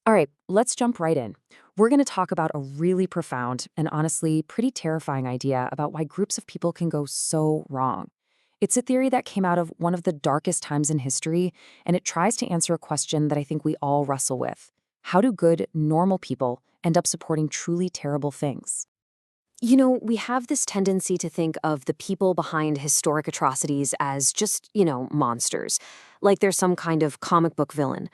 All right, let's jump right in. We're going to talk about a really profound and honestly pretty terrifying idea about why groups of people can go so wrong. It's a theory that came out of one of the darkest times in history, and it tries to answer a question that I think we all wrestle with. How do good, normal people end up supporting truly terrible things? We have this tendency to think of the people behind historic atrocities as just, monsters, like they're some kind of comic book villain.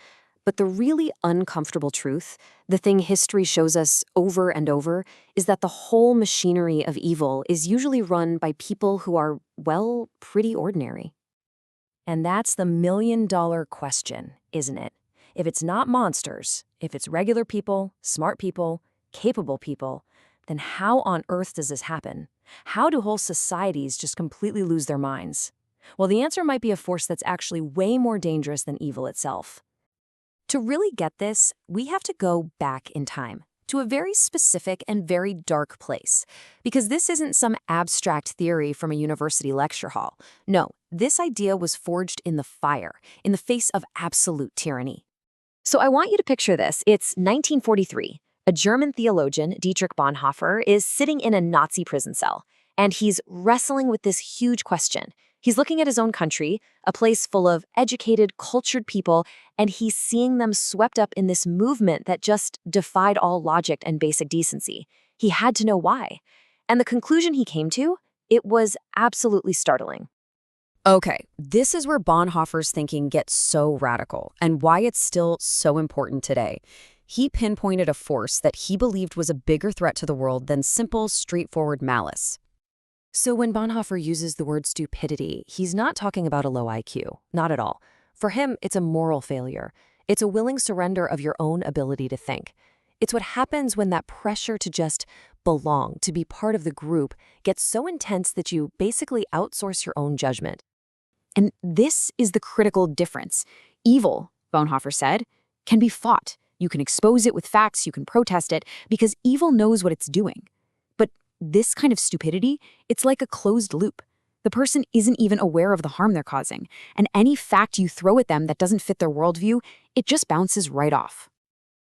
But the really uncomfortable truth, the thing history shows us over and over, is that the whole machinery of evil is usually run by people who are, well, pretty ordinary. And that's the million-dollar question, isn't it? If it's not monsters, if it's regular people, smart people, capable people, then how on earth does this happen? How do whole societies just completely lose their minds? Well, the answer might be a force that's actually way more dangerous than evil itself. To really get this, we have to go back in time, to a very specific and very dark place. Because this isn't some abstract theory from a university lecture hall. No, this idea was forged in the fire, in the face of absolute tyranny. So I want you to picture this. It's 1943. A German theologian, Dietrich Bonhoeffer, is sitting in a Nazi prison cell, and he's wrestling with this huge question. He's looking at his own country, a place full of educated, cultured people, and he's seeing them swept up in this movement that just defied all logic and basic decency. He had to know why. And the conclusion he came to, it was absolutely startling. Okay, this is where Bonhoeffer's thinking gets so radical, and why it's still so important today. He pinpointed a force that he believed was a bigger threat to the world than simple, straightforward malice. So when Bonhoeffer uses the word stupidity, he's not talking about a low IQ, not at all. For him, it's a moral failure. It's a willing surrender of your own ability to think. It's what happens when that pressure to just belong, to be part of the group, gets so intense that you basically outsource your own judgment. And this is the critical difference. Evil, Bonhoeffer said, can be fought. You can expose it with facts, you can protest it, because evil knows what it's doing. But this kind of stupidity, it's like a closed loop. The person isn't even aware of the harm they're causing, and any fact you throw at them that doesn't fit their worldview, it just bounces right off.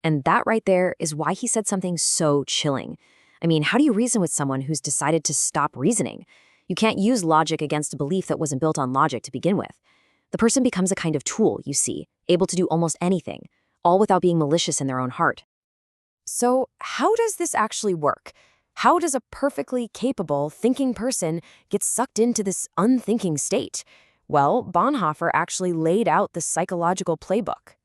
And that right there is why he said something so chilling. I mean, how do you reason with someone who's decided to stop reasoning? You can't use logic against a belief that wasn't built on logic to begin with. The person becomes a kind of tool, you see, able to do almost anything, all without being malicious in their own heart. So how does this actually work? How does a perfectly capable, thinking person get sucked into this unthinking state? Well, Bonhoeffer actually laid out the psychological playbook.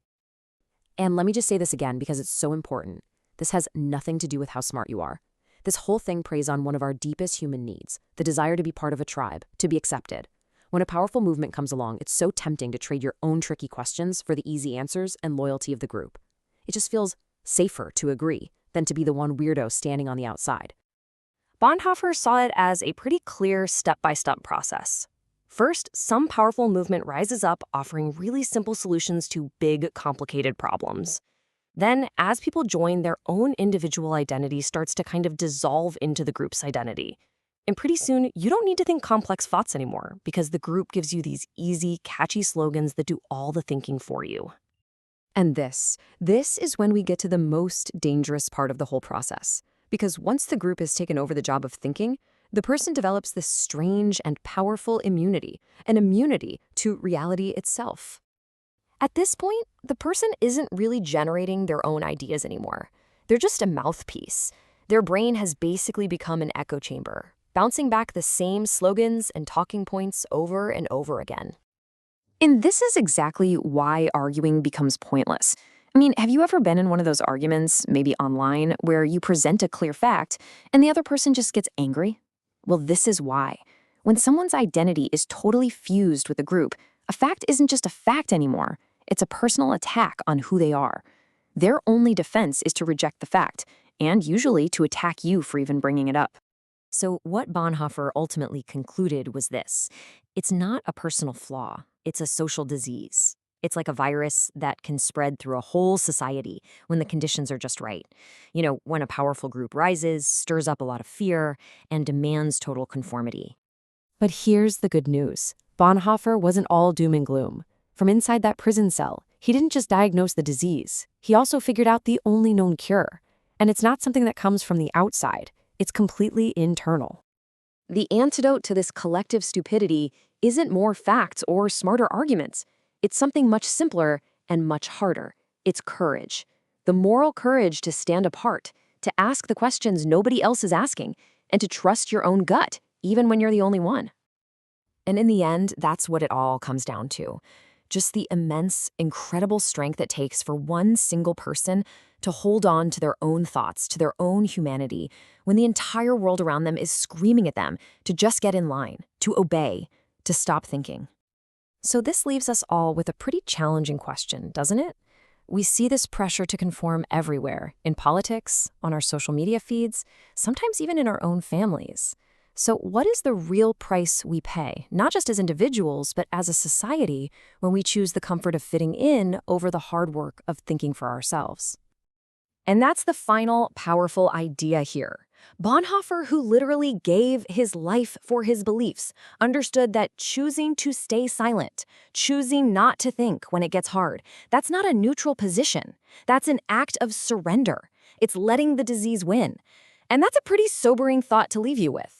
And let me just say this again because it's so important. This has nothing to do with how smart you are. This whole thing preys on one of our deepest human needs, the desire to be part of a tribe, to be accepted. When a powerful movement comes along, it's so tempting to trade your own tricky questions for the easy answers and loyalty of the group. It just feels safer to agree than to be the one weirdo standing on the outside. Bonhoeffer saw it as a pretty clear step-by-step process. First, some powerful movement rises up offering really simple solutions to big, complicated problems. Then, as people join, their own individual identity starts to kind of dissolve into the group's identity. And pretty soon, you don't need to think complex thoughts anymore because the group gives you these easy, catchy slogans that do all the thinking for you. And this is when we get to the most dangerous part of the whole process. Because once the group has taken over the job of thinking, the person develops this strange and powerful immunity, an immunity to reality itself. At this point, the person isn't really generating their own ideas anymore. They're just a mouthpiece. Their brain has basically become an echo chamber, bouncing back the same slogans and talking points over and over again. And this is exactly why arguing becomes pointless. I mean, have you ever been in one of those arguments, maybe online, where you present a clear fact and the other person just gets angry? Well, this is why. When someone's identity is totally fused with a group, a fact isn't just a fact anymore. It's a personal attack on who they are. Their only defense is to reject the fact, and usually to attack you for even bringing it up. So what Bonhoeffer ultimately concluded was this. It's not a personal flaw. It's a social disease. It's like a virus that can spread through a whole society when the conditions are just right. When a powerful group rises, stirs up a lot of fear, and demands total conformity. But here's the good news. Bonhoeffer wasn't all doom and gloom. From inside that prison cell, He didn't just diagnose the disease, he also figured out the only known cure. And it's not something that comes from the outside, it's completely internal. The antidote to this collective stupidity isn't more facts or smarter arguments. It's something much simpler and much harder. It's courage. The moral courage to stand apart, to ask the questions nobody else is asking, and to trust your own gut, even when you're the only one. And in the end, that's what it all comes down to. Just the immense, incredible strength it takes for one single person to hold on to their own thoughts, to their own humanity, when the entire world around them is screaming at them to just get in line, to obey, to stop thinking. So this leaves us all with a pretty challenging question, doesn't it? We see this pressure to conform everywhere, in politics, on our social media feeds, sometimes even in our own families. So what is the real price we pay, not just as individuals, but as a society, when we choose the comfort of fitting in over the hard work of thinking for ourselves? And that's the final powerful idea here. Bonhoeffer, who literally gave his life for his beliefs, understood that choosing to stay silent, choosing not to think when it gets hard, that's not a neutral position. That's an act of surrender. It's letting the disease win. And that's a pretty sobering thought to leave you with.